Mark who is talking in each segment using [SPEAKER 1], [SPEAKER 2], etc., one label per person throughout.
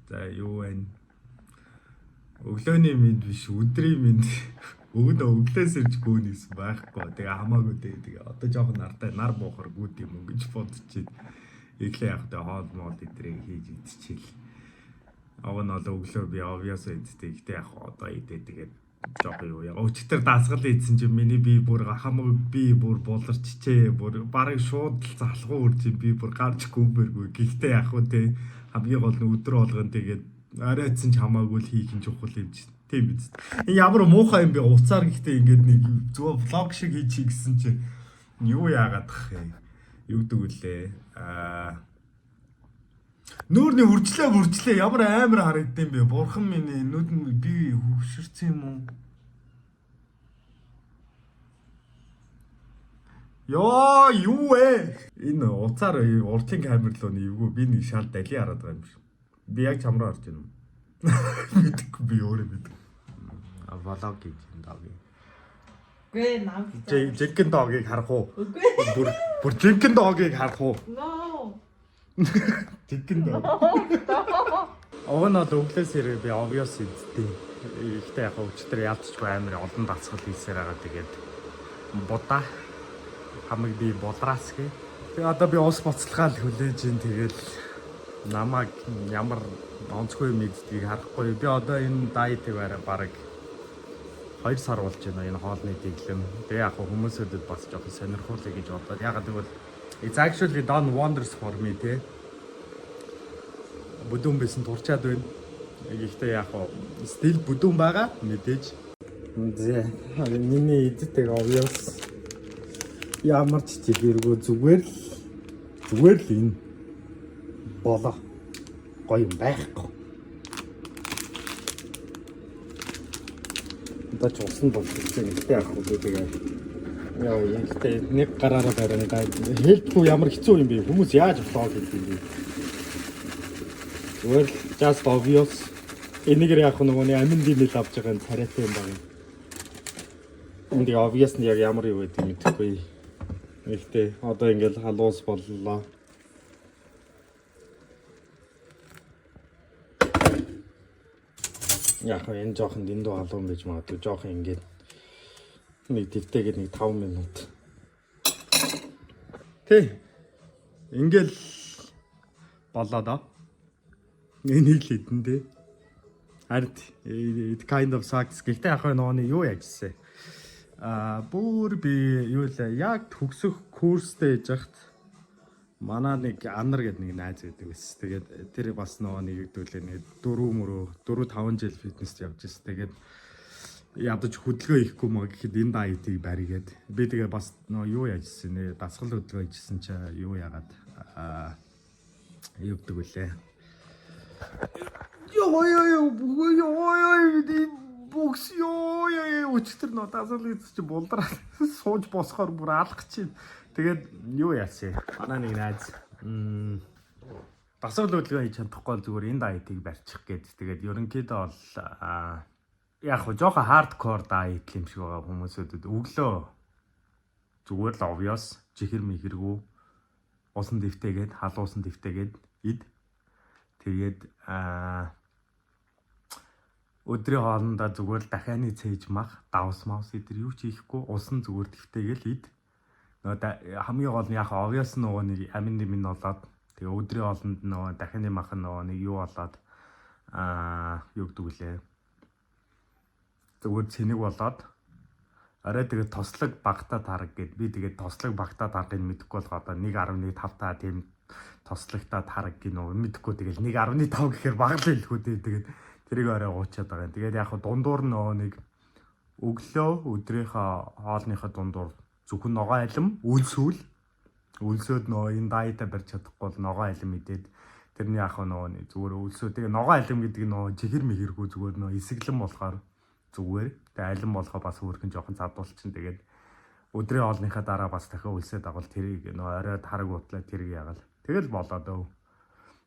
[SPEAKER 1] За юу вэ? Өглөөний минь биш, өдрийн минь. Өглөөс ирж гүнээс байхгүй. Тэгээ хамаагүй тэгээ одоо жоохон нартай нар буухаар гүд юм уу гэж бодчихээ. Эхлээ яг тэ хоол моол идрийг хийж идчихэл. Ав нь бол өглөө би obvious идтэй. Гэтэ яг одоо идээ тэгээд жоохон юу яа. Өчтөр дасгал ийдсэн чинь миний бие бүр хамаагүй бие бүр буларччээ. Бүр барыг шууд залхуу үрж би бүр гарч гүмбэргүй. Гэхдээ яг хөө тэ хамгийн гол нь өдөр болгон тэгээд арайцсан ч хамаагүй л хийх нь чухал юм чинь. Тийм биз. Ямар муухай юм бэ? Уцаар гэхдээ ингээд нэг зөв влог шиг хийчих гэсэн чинь юу яагаад ах юм. Юу гэдэг үлээ. Нүүрний үржлээ ямар амар харагдсан бэ? Бурхан минь нүд нь би хөвшөрсөн юм уу? Ёо юу вэ? Энэ уцаар уртлын камер руу нэвгүй би нэг шал дали хараад байгаа юм шиг. Би яг чамраа орж байна. Мэдээгүй би өөрөө мэдээ. Влог гэж юм даа би.
[SPEAKER 2] Гүй нам.
[SPEAKER 1] Жинхэнэ доогийг харах уу?
[SPEAKER 2] Үгүй.
[SPEAKER 1] Бүр жинхэнэ доогийг харах уу?
[SPEAKER 2] No.
[SPEAKER 1] Жинхэнэ дог. Овнод өглөөс ирээ би obvious идтий. Ихтэй яг өчтөр яалтчгүй амар олон дасгал хийсээр байгаа тэгээд будаа хамаг би болраас гээ. Тэгээ одоо би ус боцлохаа л хүлээж ин тэгэл намайг ямар онцгүй мэддгийг харахгүй. Би одоо энэ дайетыг бараг 2 сар болж байна энэ хоолны дэглэм. Тэгээ яг хүмүүсүүдэд бас жоохон сонирхуулъя гэж бодлоо. Ягаад гэвэл it's actually done wonders for me те. Бүдүүн байсан турчаад байна. Гэхдээ яг стил бүдүүн байгаа мэдээж. Зэ миний эддэг obvious ямар ч чиглэргүй зүгээр л энэ болоо гоё юм байхгүй. Одоо ч усан болчихсон. Гэхдээ яг хөө тэгээ яа ихтэй нэг гараараа барина. Хэлбгүй ямар хэцүү юм бэ? Хүмүүс яаж влог хийх юм бэ? Зүгээр just obvious. Энийгээр яг нөгөө амин димэл авч байгаа царайтай юм байна. Энд obvious нь яг ямар юу гэдэг мэдэхгүй. Ихтэй одоо ингээл халуус боллоо. Яг энэ жоохон дэндүү халуун байж магадгүй жоохон ингээд нэг твтэйгээд нэг 5 минут. Тэ. Ингээл болоо доо. Энийг л хэдэн дээ. Ард it kind of sucks. Гэхдээ яг нөгөө юу яжсэн. Бүр би юу л яг төгсөх курстэй яж хат манай нэг анар гэдэг нэг найз байдаг байсан. Тэгээд тэр бас нөгөө нэг югдүүлээ нэг 4-5 жил фитнест явж байсан. Тэгээд ядаж хөдөлгөөн ихгүй маа гэхэд энэ дайетыг баригээд би тэгээ бас нөгөө юу яжсэн нэ дасгал хөдөлгөөн хийжсэн чи юу ягаад югдөг үлээ. Ёо бокс ёо өчтөр нөө дасгал хийчих чи булдраад сууж босохоор бүр алах чинь. Тэгээд юу яасан? Манай нэг найз дасгал хөдөлгөөн хийж чадахгүй зүгээр энэ дайетыг барьчих гээд тэгээд ерөнхийдөө бол яг хөө жоохон хардкор дайет юм шиг байгаа хүмүүсүүдэд өглөө зүгээр л obvious чихэр мэхэргүй усан дэвтэйгээд халуусан дэвтэйгээд ид тэгээд өдрийн хоолндоо зүгээр л дахианы цээж мах давс маус идэр юу ч хийхгүй усан зүгээр дэвтэйгээл ид хамгийн гол нь яг obvious нөгөө нэг амин димэн болоод тэгээ өдрийн хоолнд нөгөө дахианы мах нөгөө нэг юу болоод юу гэдэг үлээ зүгээр цэник болоод арай тэгээ тослог багтаа тараг гэд би тэгээ тослог багтаа таргыг мэдэхгүй болох одоо 1.5 та тийм тослогтой тараг гинөө мэдэхгүй тэгэл 1.5 гэхээр бага л хэлэхгүй тэгээд тэрийг арай уучаад байгаа. Тэгээд яг дундуур нөгөө нэг өглөө өдрийнхөө хоолныхоо дундуур зөвхөн ногоон алим үлсөөд нөгөө энэ дайета барьж чадахгүй бол ногоон алим идээд тэрний яг нөгөө нэг зүгээр үлсөө тэгээ ногоон алим гэдэг нь нөгөө чихэр мэхэргүй зүгээр нөгөө эсэглэн болохоор зүгээр. Тэгээ алим болохоо бас өөрхөн жоохон задуулчин. Тэгээд өдрийн хоолныхаа дараа бас дахиад үлсээд агуул тэрийг нөгөө орой тараг утлаа тэрийг ягаал. Тэгэл болоо дөө.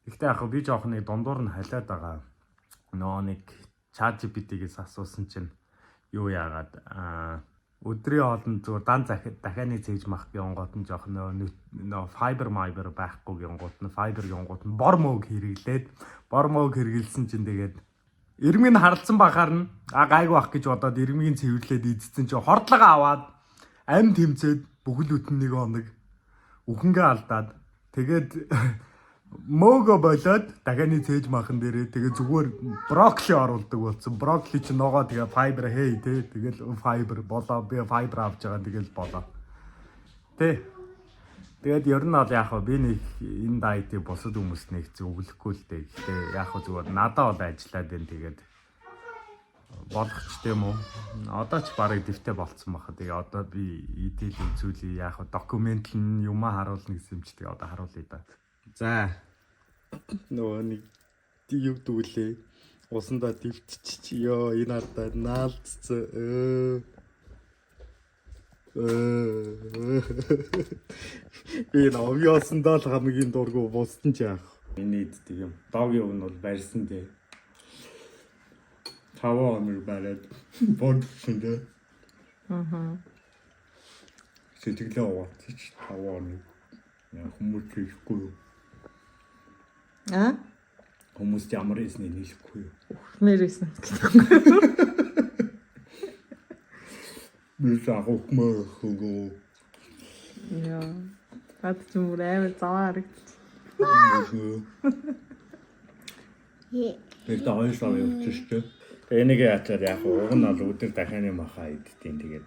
[SPEAKER 1] Гэхдээ яг би жоохон нэг дундуур нь халиад байгаа. Нөгөө нэг ChatGPT-гээс асуусан чинь юу яагаад өдрийн хоолнд зүгээр дан дахианы цээж мах гингот нь жоох нөө файбер байхгүй гингот нь файбер гингот нь бор мөөг хэрэгэлсэн чинь тэгээд ирмийг харлсан бахаар нь гайгүй бах гэж бодоод ирмийг цэвэрлээд идсэн чинь хордлого аваад амь тэмцээд бүгд үтэн нэг хоног үхэнгээ алдаад тэгээд мөөгө болоод дахианы цээж махан дээрээ тэгээд зүгээр брокколи оруулдаг болсон. Брокколи чи ногоо тэгээ файбер хэй те тэгэл файбер болоо би файбер авч байгаа тэгэл болоо. Тэгээд ер нь бол яг би нэг энэ дайтыг бусад хүмүүст нэг зөвлөхгүй л дээ. Гэхдээ яг зүгээр надад бол ажиллаад байна тэгээд болох ч тийм үү. Одоо ч барыг дэвтэ болцсон баха. Тэгээ одоо би идэл үзүүлээ яг документ нь юмаа харуулна гэсэн юм чи тэгээ одоо харуулъя да. За нөгөө нэг юу дүүлээ. Усандаа дэвтчих ёо энэ ардаа наалцсан. Би навьяасандаа л хамгийн дургу бусдын ч яах. Миний иддэг юм. Догийн өвн бол барьсан дээ. 5 хоног бараад бодсон дээ. Сэтгэлээ уутчих 5 хоног. Яа хүмүүс хийхгүй юу? Хүмүүс ямар эсний нийлэхгүй юу?
[SPEAKER 2] Нэрсэн.
[SPEAKER 1] Би сахукмаа хогоо.
[SPEAKER 2] Яа. Бат ч юм уу амар заваар.
[SPEAKER 1] Тэр таашаа явчихсан. Энийг яачаад яг уг нь бол өдөр дахианы махаа идтiin тэгээд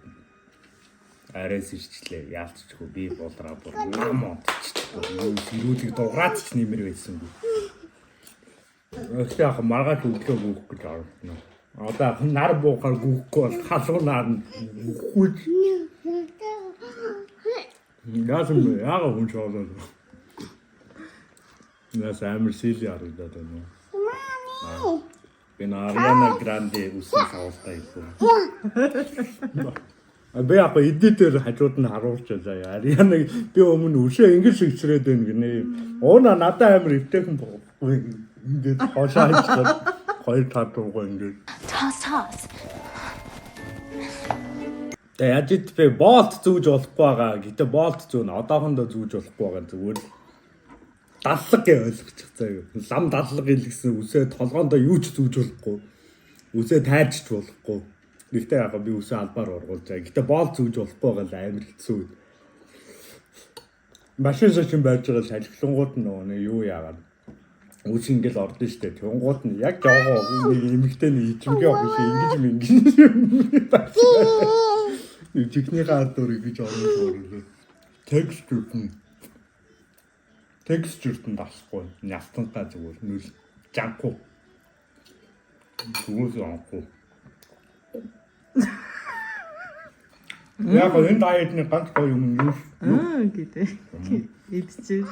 [SPEAKER 1] арайс ирчлээ. Яалтчихгүй би болраа бүр намод чичгүй. Юулыг дуграад ч нэмэр байсан би. Эхлээд маргааш өглөө гүөх гэж орсон. Одоо нар буухаар гүөхгүй бол халуунаар нь гүөхгүй. Яасан бэ? Яага хүн шоолоо. Нас амар сил ярагдаад байна. Би Ariana Grande үсэн савтай юм. Би яг эдитээр хажууд нь харуулж байгаа. Ariana би өмнө өшөө ингэж игчрээд байна гинэ. Ууна надад амар өвтэйхэн бохгүй. Ингээд хошаачдаг. Хоёр татуугаа ингээд.
[SPEAKER 3] Тас.
[SPEAKER 1] Тэгээд би болт зүүж болохгүй байгаа. Гэтэ болт зүүн одоохондоо зүүж болохгүй байгаа зүгээр. Даллаг гэж ойлгочих заяа. Лам даллаг илгэсэн үсээ толгоондоо юу ч зүүж болохгүй. Үсээ тайрчж болохгүй. Гэхдээ яг би үсээ албаар ургуулж байгаа. Гэтэ боол зүүж болохгүй байгаа амар хэцүү. Машин шин байж байгаа салхилангууд нь юу яагаад үс ингээл ордон штэ. Тэнгууд нь яг жоо эмэгтэйний ичимгээ авах шиг ингэж. Чихний хардуурыг гэж оруулж. Текстчерт нь дасахгүй. Нявтантаа зүгээр нүл жанхгүй. Түгээс анхгүй. Яг энэ дайетны ганц гоё юм юу?
[SPEAKER 2] Гэдэг. Идчихээ.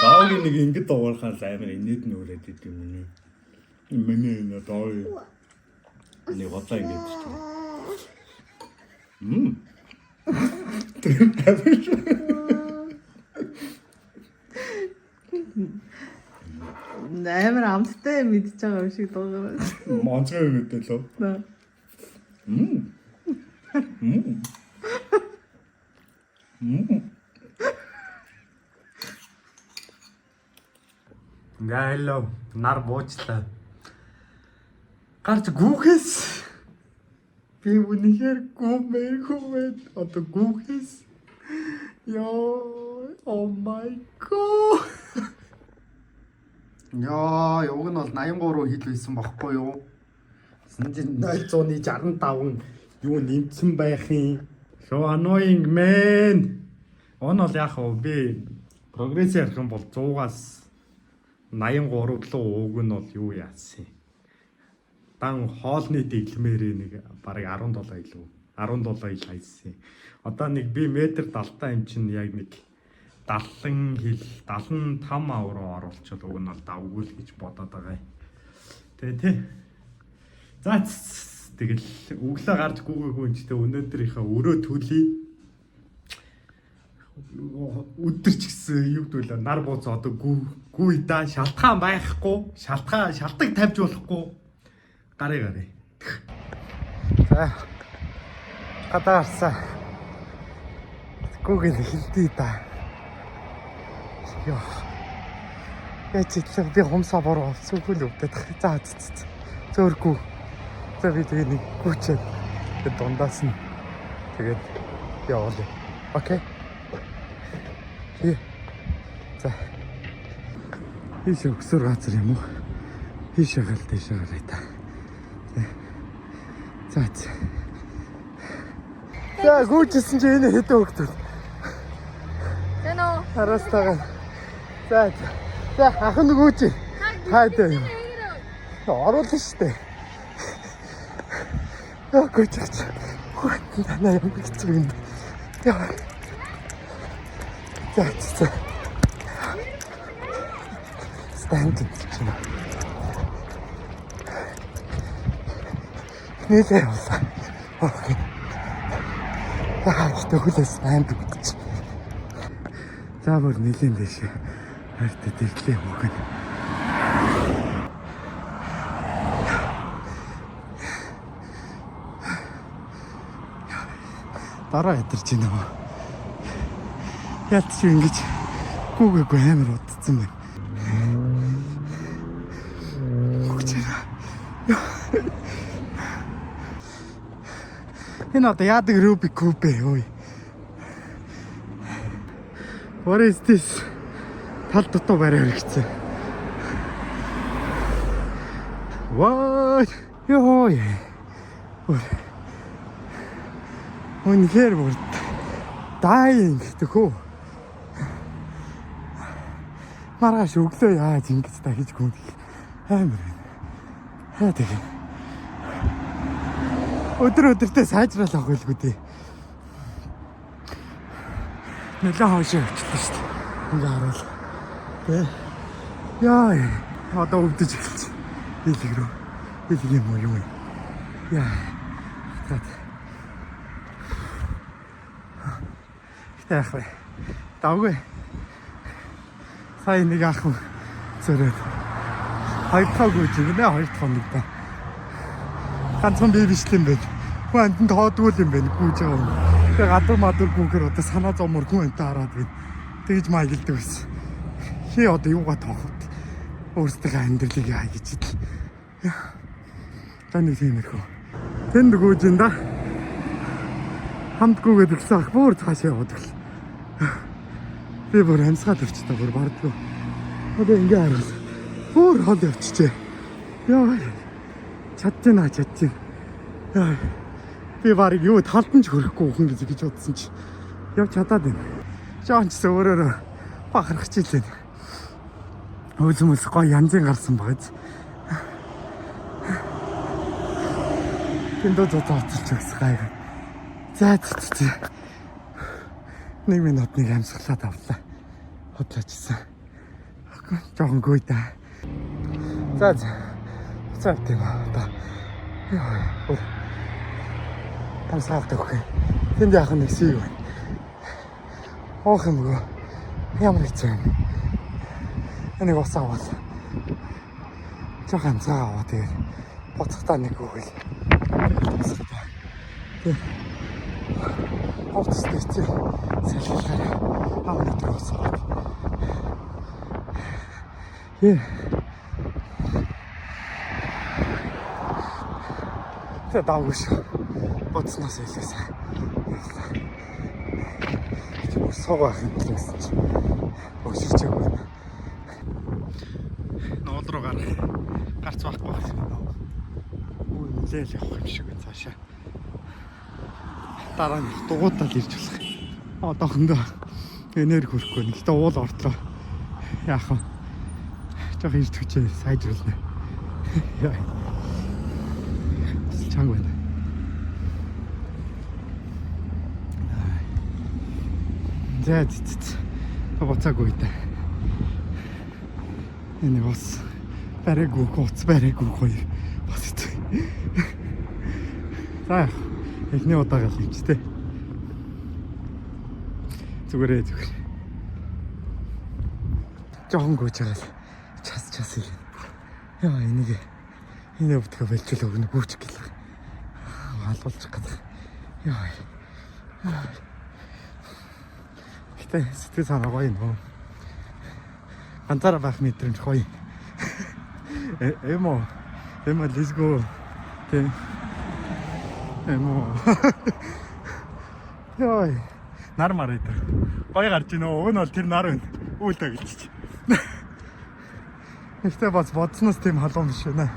[SPEAKER 1] Даагийн нэг ингэж дуурахаар амар инээд нүрээд идэв юм. Миний энэ даа. Не бодлоо ингэж чинь.
[SPEAKER 2] Амар амттай мэдж байгаа юм шиг дуугаа.
[SPEAKER 1] Монцгой мэдээлөө. Гаалоо нар буучлаа. Гарч гүөхээс би үнэхээр гүмээ одоо гүөхээс ёо oh my god. Яа, яг нь бол 83 хил байсан багхгүй юу? Сэнжин 065 юу нэмсэн байх юм. So annoying man. Онол яг би прогресс ярих юм бол 100-аас 83 руу ууг нь бол юу яасан. Дан хоолны дэглэмээр нэг барыг 17 илүү 17 ил хайсан. Одоо нэг би метр 70 юм чинь яг нэг 70 хил 75 авруу оруулчихвал уг нь бол давгүй л гэж бодоод байгаа юм. Тий. За тэгэл өглөө гарч гүүгээгүй юм чи тэ өнөөдрийнхээ өрөө төлөе. Өдөр ч гэсэн юу гэдвэл нар бууз одоо гүү да шалтгаан байхгүй шалтгаан тавьж болохгүй гарыг. За Гадаарсаа. Гүгэл хилдий да. Яа. Яц итлээ би хумсаа бороо сүгэл өвдөд. За зөөргүү. За би тэгээ нэг гүчээд тэгээд дундаас нь тэгээд явуулъя. Окей. За. Ийш өксөр газар юм уу? Ийш гал дэш гараа та. За. За гүчсэн чи энэ хэдэн хөлтөл.
[SPEAKER 2] Тэн үү?
[SPEAKER 1] Харастаа. За. За ахын гүч. Хайдаа юм. Оруулна штэ. Яа гүчээч. Хөөе танаа юм гэж юм. Яа. За. Stand чинь. Нэлээ яваа. Окей. Төгөлөөс анд гэж. За бүр нэлийн дэш. Харт дэглээ мөгөн. Дараа ядэрч байна уу? Ялч ингэж гүгээгүй амар утцсан байна. Энэ одоо яадаг Rubik Cube ой. What is this? Тал дутуу барай хэрэгцээ. What? Йой. Үнэхээр бүр dying гэхүү. Маргааш өглөө яаж ингэж та хийж гүнх амар байна. Хаа тэгээ. Өдрөдөртөө сайжрал авах гэлгүй дээ. Нэлээд хойшоо явчихлаа шүү дээ. Ингээ харуул. Тэ. Яа. Одоо өвдөж эхэлж. Хэлэг рүү. Хэлэг юм уу юу юм. Яа. Тат. Яах вэ? Давгүй. Сайн нэг ах зөрөөд. Хайртаагүй чинь нэ хоёр дахь хоног та. Ганцхан би биш юм байна. Хүн амтнд тоодгүй юм байна. Гүйж байгаа юм. Тэгээ гадар мадар гүнхэр одоо санаа зомор хүн амтаа хараад байна. Тэгж маяглдаг байсан. Хи одоо юугаа тоохот. Өөрсдөө амьдралыг яа гэж ил. Таны тиймэрхүү. Тэнд гүйж энэ да. Хамтгүйгээд өгсөн ах бүр цаашаа яваад гэл. Би бүр амьсгаад өрчтэй бүр бардгүй. Одоо ингээ харвал бүр хол явчихжээ. Яа. Чадчихна. Яа. Би барыг юу талдан ч хөрөхгүй хүн гэж бодсон чи. Явж чадаад байна. Жоон ч өөрөөрөө бахарах чилээ. Өөзмөс гоё янзын гарсан багц. Тэндөө зоцолч өгс гайг. За. 1 минут нэг амьсгалаад авлаа. Хотлоочсон. Жохон гой да. За. За тийм одоо. Яа. Тамсаалт өгөх. Тэнд яах нэг сий байна. Оох юмгүй. Ямар хэцүү юм. Энийг усаавал. Жохон цаа аваа тэгээд буцахтаа нэг өгөл. Тэг. Оцтой чи. Салхилаарай. Амнаа троосоо. Тэ давгүй шүү. Боцноос илээсаа. Суугаах юм гэсэн чи. Өсөрчөөгүй. Нол руу гарц байхгүй байна. Үгүй нэлээл явах юм шиг байна цаашаа. Дараа нь дугуйтал ирж болох. Одоохондоо энерги хөрөхгүй. Гэхдээ уул ортлоо. Яах вэ? Жох ирж хүчээ сайжруулна. Яа. Чанга байна. За боцаагүй да. Энэ бас барайгүй гоц барайгүй гоё бас ит. За эхний удаа гал юм ч те. Зүгээр. Жохон гүйж байгаа л час ийм. Яа энийг өвдгөө болчихлоо өгнө гүйч гэлээ. Алуулчих гэдэг. Яа. Гэтэ сэтгэл санаа гоё нөө. Ганцаараа байх мэдрэмж гоё. Эмо let's go. Тэ. Эмо. Яа. Нар мараа дээр. Гоё гарч ийнө. Уг нь бол тэр нар байна. Үүлдэ гэлчих. Ихтэй бас бодсноос тийм халуун биш байна.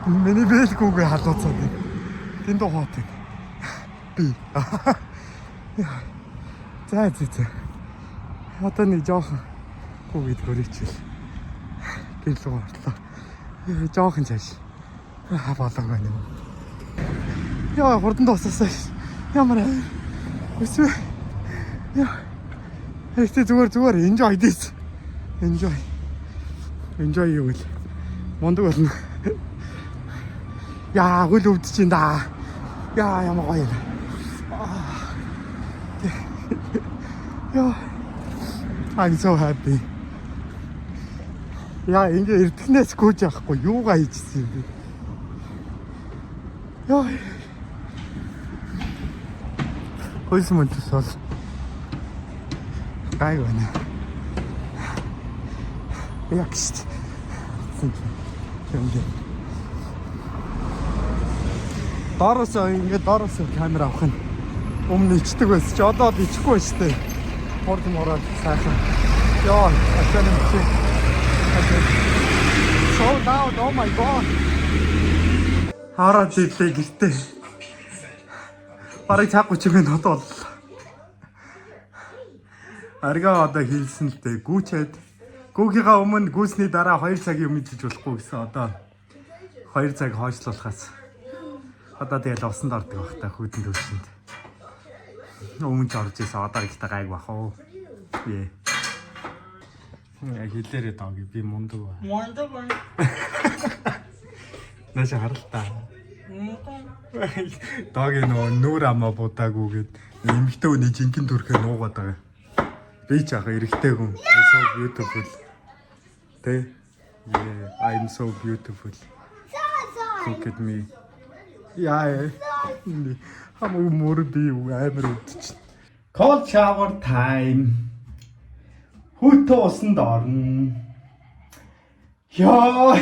[SPEAKER 1] Миний бэлгүүгээ халууцаад байна. Тэнд хоот юм. Би. За. Одоо нэг жоохон хүүгээд хөрөйчил. Гэлүү орлоо. Жоохон цааш. Болог байна юм. Яа, хурдан дуусаасаа. Ямар өсвөө. Яа. Ихтэй зүгээр enjoy this. Enjoy юу гэл. Мондөг болно. Яа, хөл өвдөж ин да. Яа, ямар гоё юм. Яа. I'm so happy. Яа, ингээ эрдэнэс гүйж явахгүй юугаа хийчихсэн юм бэ? Яа. Хөөс мөнтөс бол гай байна. Яг шүү. Доороос камер авах нь өмнө ичдэг байсан чи одоо л ичихгүй шүү дээ. Морд сайхан. Яа, ашиг юм чи. So loud, oh my god. Хараад ирлээ гэртээ. Бараг цаг 30 минут боллоо. Арга одоо хийлсэн л дээ. Гүүчээд гүүгийнхаа өмнө гүйсний дараа 2 цагийн мэдчих болохгүй гэсэн одоо 2 цаг хойшлуулахаас одоо тэгэл усанд ордог байх та хүүдэн төвшөнд. Өмнө ч орж ийсэн одоо ихтэй гайг бах уу. Ээ. Яг хэлээрээ дааг би мундаг ба. Мундаг ба. Наач харалтаа. Дагийн нүүр амаа будаагүйгээд эмэгтэй хүний жинхэнэ төрхөө нуугаад байгаа. Би ч яхаа эрэгтэй хүн. So beautiful. Тэ. Yeah, I'm so beautiful. Look at me. Яа. Хамаг мөр би амар үдчих. Cold shower time. Хүүтэ усанд орно. Яа.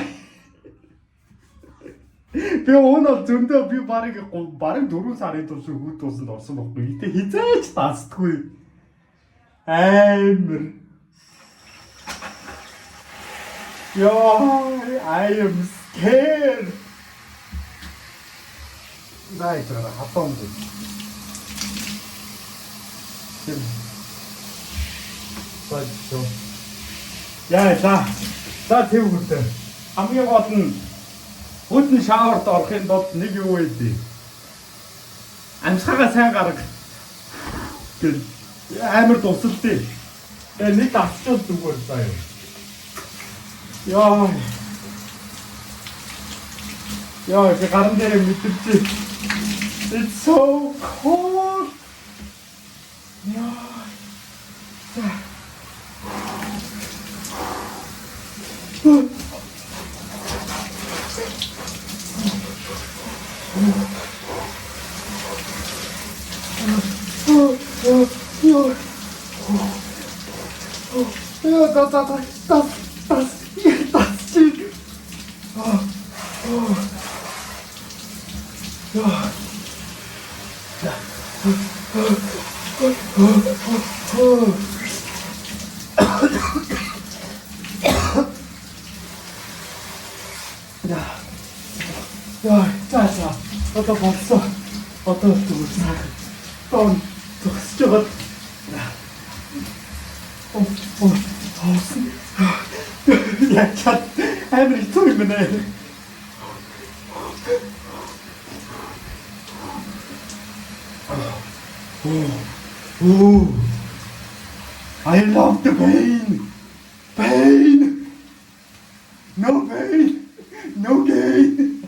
[SPEAKER 1] Би өнөө зөндөө би барыг 4 сарын турш хүүтэ усанд орсон байхгүй. Гэтэ хизээч тасдаггүй. Амар. Яа, I am scared. Дай чара хатон дэв. Бачо. Яа, за тэв хүртэ. Хамгийн гол нь хүүтэн шаwarд орохын тулд нэг юу байдیں۔ Амсгаагаа сайн гарга. Гэл амар дусалдээ. Тэгээ нэг авчвал зүгээр заа юу. Яа. Яа, чи гарын дээр мэдэрч. It's so cold. Яа. 자, 어떤 벌써 어떤 또 적시적은 약간 아무리 토이면 해. I love the pain. Pain. No pain. No gain.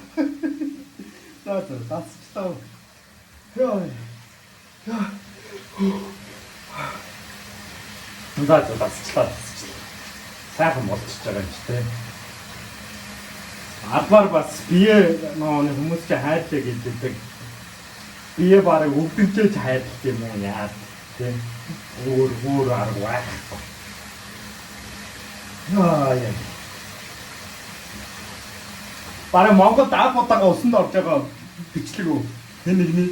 [SPEAKER 1] That's so. That's сайхан болчихж байгаа юм чи тэ. Албаар бас бие нөөний хүмүүс чи хайрлаа гэлдэг. бие бараг өвдөнчөөж хайрлах юм уу яа тийм өөр арга байхгүй. Яа. Бараг Монгол даах удаага усанд орж байгаа бичлэг үү? Хэн нэгний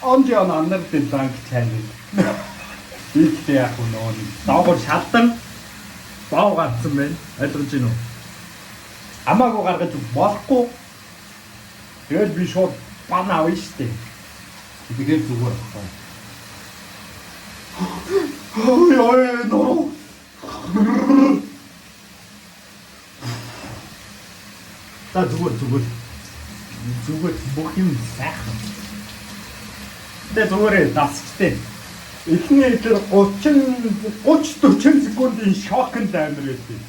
[SPEAKER 1] онжион аннар дэд банк чанал. Ихтэй яг нөө доогоор шалдан боо гарсан байна. Ойлгож байна уу? Амаагүй гаргаж болохгүй. Тэгэл би шууд бан авъя штэ. Тэгээд зүгээр байна. Ой ноо. Та зүгээр бүх юм сайхан. Тэ зүгээр дасчтэй. Эхний тэр 30-40 секундын шокнд амир байлээ.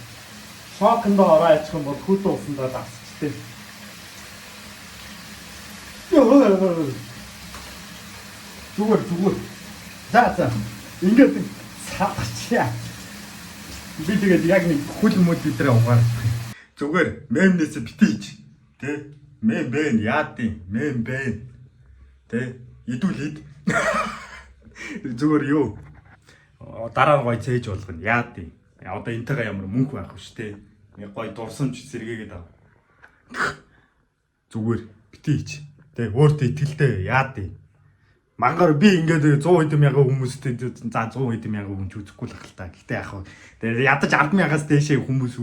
[SPEAKER 1] Шокнд орооч юм бол хөт уусандаа дасчтэй. Зүгээр. За. Ингээд савчаа. Би тэгээд яг нэг хөл мөд өдрөө угаар. Зүгээр мемнээс битээч. Тэ? Мем бэн яадын. Мем бэн. Тэ? Идүүлээд. Зүгээр юу? Дараа нь гоё цээж болгоно. Яадын. Одоо энтэйгээ ямар мөнгө байх вэ штэ. Нэг гоё дурсамж сэргээгээд ав. Зүгээр битээч. Тэ? Өөртөө итгэлтэй яадын. Мангаар би ингээд 100 хэдэн мянган хүмүүстэй за 100 хэдэн мянган хүн үзэхгүй л ахaltaа. Гэтэ яг тэгээ ядаж 100000-аас дээшээ хүмүүс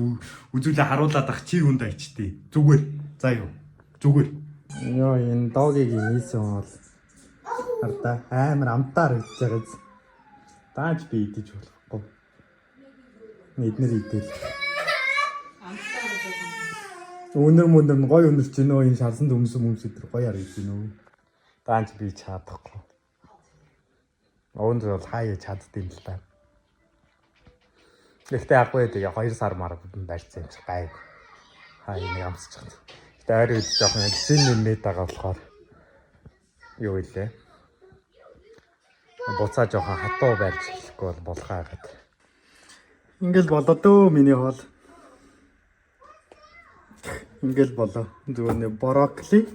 [SPEAKER 1] үзүүлээ харуулад ах чи хүнд айчтээ. Зүгээр. За юу. Зүгээр. Йоо энэ догийг хийсэн бол хараа амар амтаар хийж байгааз. Дааж би идэж болохгүй. Эднэр идэл. Өнөр гоё өнөрч гинөө энэ шалсан хүмүүс өдр гоё харагдаж гинөө. Дааж би чадахгүй. Өөнд бол хаяа чаддсан юм л та. Гэхдээ аггүй тэгээ 2 сар маргад барьсан юм чи гайг. Хаяа нэг амсчих. Гэтэ ойр үед жоохон эцсийн нэмээд байгаа болохоор юу илээ. Буцаа жоохон хатуу барьж хэлэхгүй бол болохоо хагаад. Ингээл болоо дөө миний хоол. Ингээл болоо. Зүгээр нэг брокколи.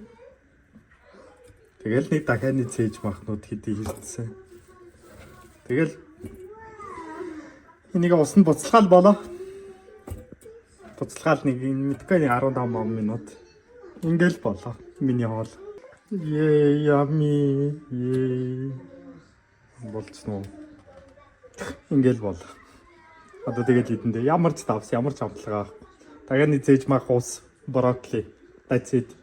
[SPEAKER 1] Тэгэл нэг дахианы цээж махнууд хэдий хийсэн. Тэгэл энийг усанд буцалгаал болоо. Буцалгаал нэг мэдгүй 15 минут. Ингээл болоо. Миний хоол. Ями. Болцсон уу? Ингээл болоо. Одоо тэгэл идэндээ ямар ч давс, ямар ч амтлагаа. Дахианы цээж мах ус, брокколи. That's it.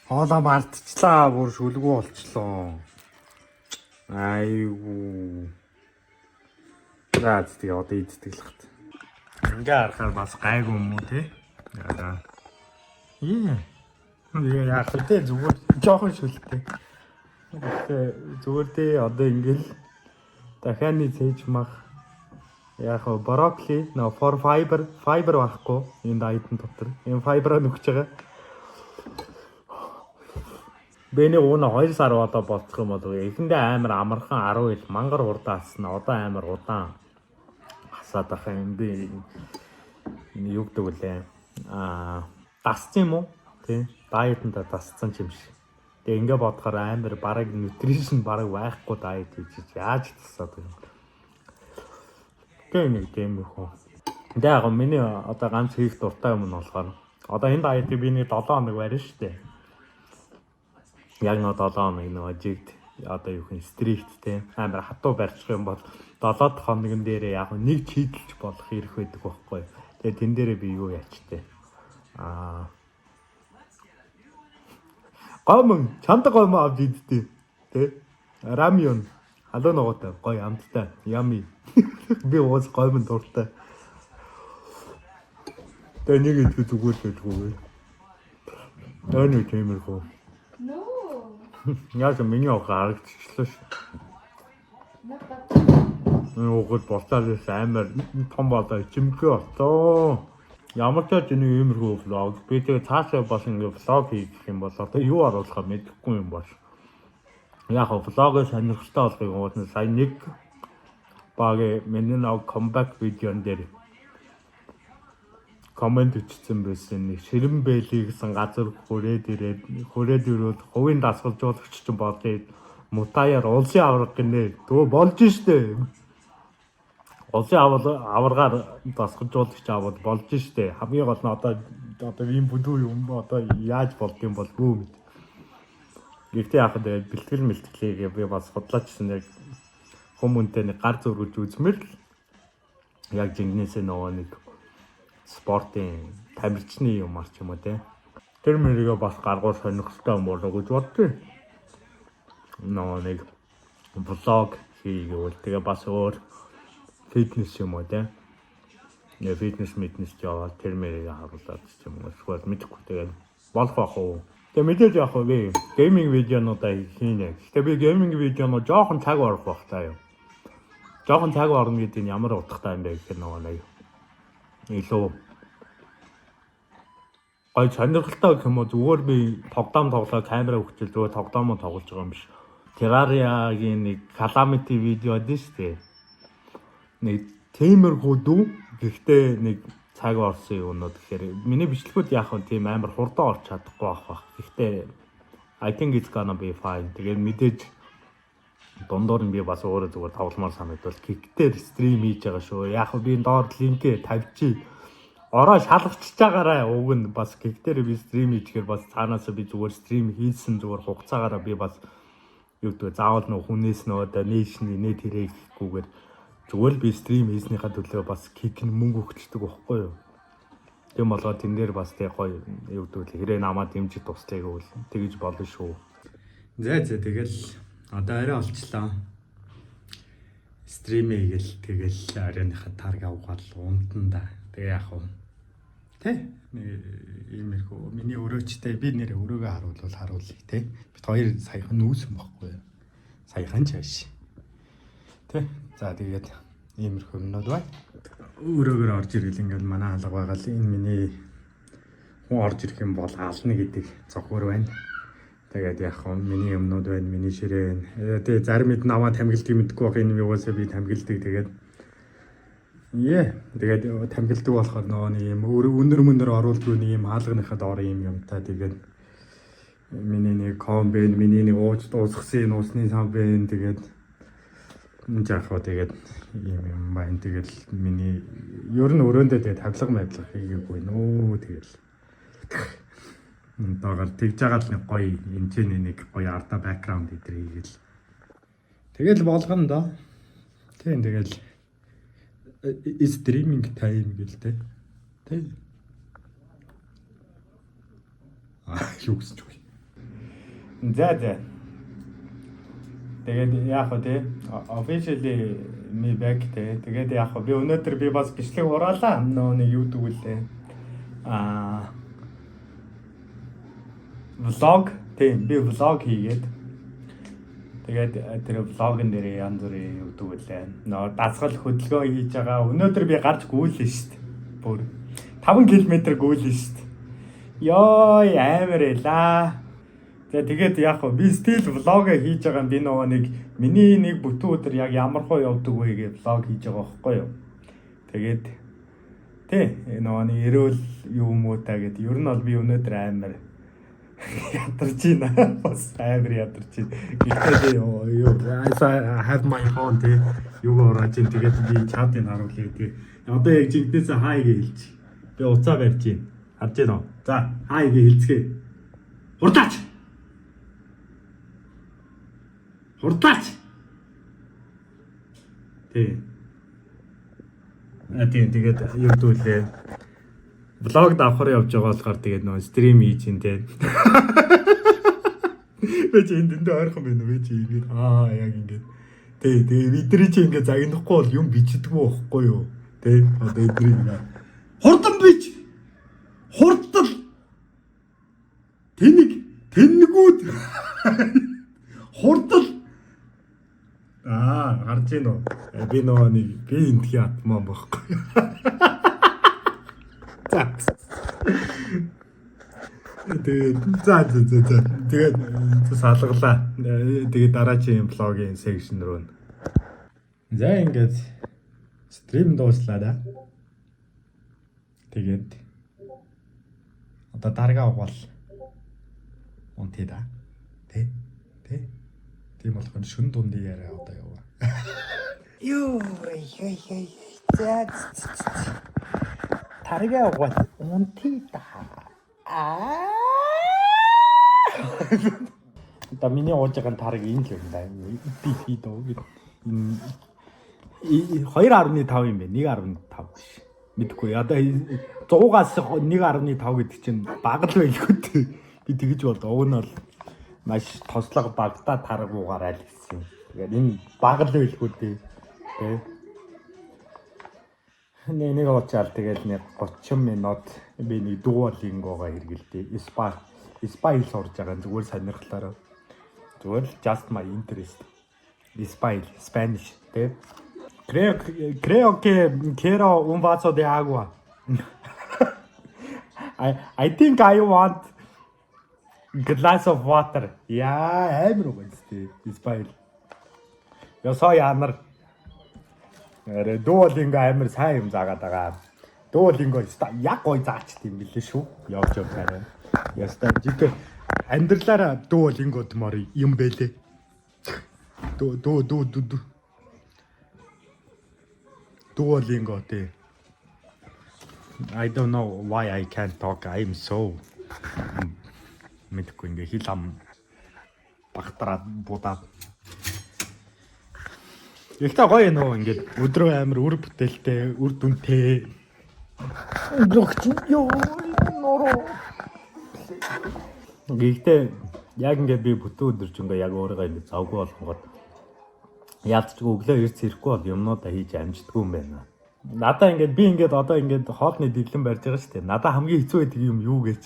[SPEAKER 1] Хоолоо мартчихлаа, бүр шүлгүү болчлоо. Айгуу. Наад тэгээ одоо иддэг л хат. Ингээ харахаар бас гайгүй юм уу те? Яа. Яг тэ зүгээр жоохон шүлтэй. Гэхдээ зүгээр дээ одоо ингээл дахианы цээж мах яг брокколи, for fiber байхгүй энэ дайетн дотор. Энэ файбераа нүгч байгаа. Бэний уна 2 сар одоо болцох юм бол эхэндээ амар амархан 10 ил мангар урдаасна. Одоо амар удаан хасаад ах юм би юу гэдэг вүлээ. Дасчих юм уу? Тэ. Дайетнда дасцсан юм шиг. Тэгээ ингээ бодохоор амар бараг нутришн бараг байхгүй дайет хийж яаж тасаад юм. Нэг тийм их хөө. Тэгээ яг миний одоо ганц хийх дуртай юм нь болохоор одоо энэ дайетыг би нэг 7 хоног барина штэ. Яг нэг 7 хоног нэг жигд одоо юу хин стрикт те амар хатуу барьчих юм бол 7 дахь хоногн дээр яг нэг чийдэлж болох хэрэг байдаг байхгүй. Тэгээ тэн дээрээ би юу яачтэй. Гомон чанта гомон авд идтээ те рамион алуу ногоотой гоё амттай ями би уус гомон дуртай. Тэгээ нэг идэх зүгээр л зүгээр. Нөө тиймэрхүү. Яа миний харагдчихлаа ш. Нуугд болтоос амар том болоо чимхээ болтоо. Ямар ч энэ иймэрхүү влог би тэгээ цаашаа бас ингэ влог хийх юм бол одоо юу оруулахаа мэдэхгүй юм бол. Яг влогоо сонирхолтой болохыг уусна сая нэг баг миний нэг comeback видеон дээр комент өчсөн байсан нэг Ширэн Бэйли гэсэн газар хүрээд ирээд хувийн дасгалжуулагч ч болдгийг мутаяар улсын авраг гинэ. Төө болж штэ. Улсын аваргаар дасгалжуулагч аваад болж штэ. Хамгийн гол нь одоо ийм бүдүү юм одоо яаж болдгийм болгүй мэд. Гэхдээ яг тэгээд бэлтгэл мэлтгэлийг би бас судлаачсан яг хүмүүнтэй нэг гар зөргүүлж үзмээр л яг жингнээсээ нөгөө нэг спортын тамирчны юмар ч юм уу те. Тэр мөрийгөө бас гаргуул сонирхолтой юм болоо гэж боддоо. Нөгөө нэг влог хийгээл тэгээ бас өөр фитнес юм уу те. Нэ фитнес яваад тэр мөрийгөө харуулдаг ч юм уу. Эсвэл мэдэхгүй тэгээд болох байх уу. Тэгээ мэдээж яг би гейминг видеонуудаа хийнэ. Гэхдээ би гейминг видеоноо жоохон цаг орох байх таа юу. Жоохон цаг орно гэдэг нь ямар утгатай юм бэ гэхээр нөгөө нэг илүү гой сонирхолтой гэх юм уу зүгээр би тоглоом тоглоо камера өгчл зүгээр тоглоомоо тоглож байгаа юм биш. Terraria-гийн нэг Calamity видео дээ шүү дээ. Нэг тиймэрхүү дүү гэхдээ нэг цаг орсон юмнууд гэхээр миний бичлэгүүд яг нь тийм амар хурдан орч чадахгүй байх. Гэхдээ I think it's gonna be fine. Тэгээд мэдээж дундуур нь би бас өөрөө зүгээр тогломоор санагдвал киктээр стрим хийж байгаа шүү. Яг би доор линкээ тавьчих. Ороо шалгачиж байгаарай. Уг нь бас киктээр би стрим хийхээр бас цаанаас би зүгээр стрим хийсэн зүгээр хугацаагаараа би бас юу гэдэг заавал нөх хүнээс нөө донешны нэт хэрэггүйгээр зүгээр би стрим хийснийхаа төлөө бас кик нь мөнгө өгчдөг байхгүй юу. Тэм болоо тэн дээр бас тэг гоё юу гэдэг хэрэг намаа дэмжиж туслахыг үл тэгэж болно шүү. За тэгэл одоо арай олчлаа. Стрим хийгээл тэгэл арайныхаа тарг авгаал унтанда. Тэгээ яах вэ? Тэ? Иймэрхүү миний өрөөчтэй би нэрээ өрөөгөө харуулъя тэ. Бид хоёр саяхан нүүсэн байхгүй юу? Саяхан чааш. Тэ? За тэгээд иймэрхүү юмнууд бай. Өрөөгөр орж ирэл ингээл манай алга байгаа л энэ миний хүн орж ирэх юм бол ална гэдэг зохиор байна. Тэгээд яг хөө миний юмнууд байна, миний ширээ байна. Тэгээд зарим хэд наваа тамгилдгийг мэдгүй байх энэ юугасаа би тамгилдаг тэгээд тэгээд тамгилдаг болохоор нөгөө нэг юм өнөр оруулдгүй нэг юм хаалганыхаа доор юм юмтай тэгээд миний нэг комбайн, миний нэг ууж дуусгасан уусны сав байна тэгээд жаахаа тэгээд юм байна тэгэл миний ер нь өрөөндөө тэгээд тавлага хийгээгүй нөө тэгэл даагаар тэгж байгаа л нэг гоё энэчний нэг гоё арта бэкграунд идэр хийгээл тэгэл болгоно доо тийм тэгэл стриминг тайм гэлтэй тий юу гэсэн ч үгүй за тэгээд яг хөө тий officially me back тий тэгээд яг хөө би өнөөдөр би бас бичлэг хураалаа нөө нэг юу дгүүлээ влог тийм би влог хийгээд тэгээд тэр влогын дээр янз бүрийн юу дгүүлээ нөө дасгал хөдөлгөөн хийж байгаа өнөөдөр би гарч гүйлээ шүү дээ бүр 5 км гүйлээ шүү дээ ёо амар элаа тэгээд яг би стил влог хийж байгаа би нөгөө нэг миний нэг бүтэн өдөр яг ямар хөө явдаг вэ гэж влог хийж байгаа байхгүй юу. Тэгээд тий нөгөө нэг эрүүл юм уу та гэдэг. Ер нь бол би өнөөдөр амар ядарч байна. Бас амар ядарч байна. Гэхдээ юу I have my phone тий юу орооч тэгээд би чатыг харуулъя тий. Одоо яг жигдээс хай гэж хэлчих. Би уцаа барьж байна. Харж байна уу? За хай гэж хэлцгээе. Хурдаач хурдаач тий тэгээд юу дүүлээ влог давхар явж байгаа болохоор тэгээд нөө стрим хийж ин тий би ч энд ойрхон байна вэ чи ингэж яг ингэж тий бидний чи ингэ загнахгүй бол юм бичдэг байхгүй юу тий одоо эдрийг хурдан бич хурдтал тэнэгүүд хурдтал гарч ийн үү? Би нөгөө нэг би энтхий атмаа байхгүй. Тэгээд салгалаа. Тэгээд дараагийн блогийн секшн руу. За ингээд стрим дууслаа да. Тэгээд Одоо дарга угаал. Унтъя да. Тэ. Тийм болохоор шүн дундын яриа одоо яваа. Ёо. За. Дарга угаал. Унтъя да. Одоо миний ууж байгаа тараг энэ л юм да. Би дөө гэд. 2.5 юм бэ. 1.5 биш. Мэдгүй. Одоо 100-аас 1.5 гэдэг чинь бага л байлгүй дээ. Би тэгэж бод. Уг нь бол маш тослого багтаа тараг уугаарай л гэсэн. Тэгээд энэ бага л байлгүй дээ. Тэ. Нэг уучаал тэгээд нэг 30 минут би нэг Duolingo-га хэргэлдээ. Испаил сурж байгаа зүгээр сонирхлоор. Зүгээр just my interest. Spanish, тэ. Creo que quiero un vaso de agua. I think I want a glass of water. Яа, амар үгүйстэй. Испаил. Ёсоо яанар. Duolingo амар сайн юм заагаад байгаа. Duolingo яг гой заачт юм билээ шүү. Явж байгаа. Ястаа жиг амьдралаараа Duolingo томор юм бэлээ. Duolingo тий. I don't know why I can't talk. I'm so мэдгүй ингээ хэл ам багтраад будаад. Ихтэй гоё нөө ингээд өдрөө амир үр бүтээлтэй, үр дүнтэй. Ёо нороо. Гэхдээ яг ингээд би бүтэн өдөржингөө яг өөрийгөө ингээд завгүй болгоод яалтч өглөө ирц ирэхгүй бол юмнуудаа хийж амждаггүй юм байна. Надаа ингээд би ингээд одоо ингээд хоолны дэглэн барьж байгаа шүү дээ. Надаа хамгийн хэцүү байдаг юм юу гэж.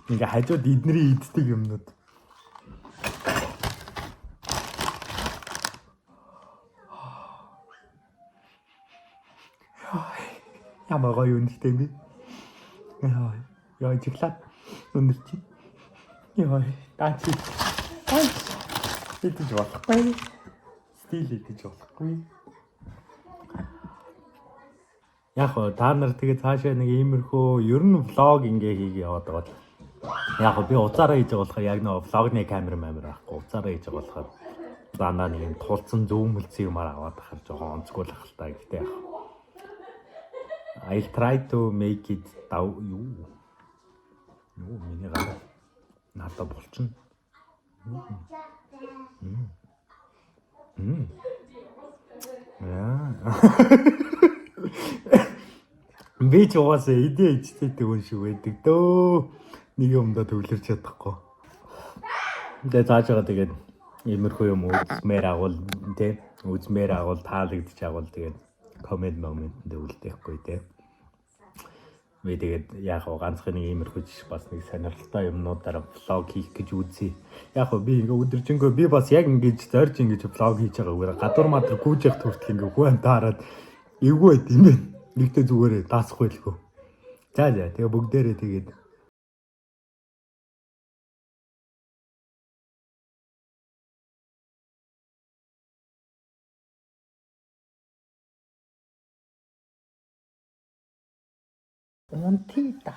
[SPEAKER 1] Ингээ хажууд эднэрийн иддэг юмнууд. Ямар гоё юм бэ би. Яа чиглаад өндөр чи. Яа таач. Идэж болохгүй. Стил идэж болохгүй. Яг та нар тэгээ цаашаа нэг иймэрхүү ер нь влог ингээ хийгээ яваад байгаа. Яг би уцаараа хийж байгаа болохоор яг нэг влогны камер байхгүй. Уцаараа хийж байгаа болохоор дандаа нэг юм тулцсан зүүмэлцэн юмар аваад ахаар жоохон онцгой л ахaltaа гэхдээ яг I'll try to make it юу миний гараа надад болчихно. Би ч угаасаа идэ ичтэй хүн шиг байдаг дөө. Нэг юмдаа төвлөрч чадахгүй. Тэгээ зааж байгаа тэгээд иймэрхүү юм үзмээр агуул тий. Үзмээр агуул таалагдчих агуул тэгээд комент дээр үлдээхгүй тий. Би тэгээд яг ганцхан нэг иймэрхүү жиш бас нэг сонирхолтой юмнуудаар влог хийх гэж үзье. Яг би ингээ өдөржингөө би бас яг ингэж зорж ингэж влог хийж байгаа үгээр гадуур матер гүйж явах хүртэл ингээ хүн таарад эвгүй байт юм бэ. Нэгтэй зүгээрээ даасахгүй л гоо. За тэгээ бүгдээрээ тэгээд унтъя да.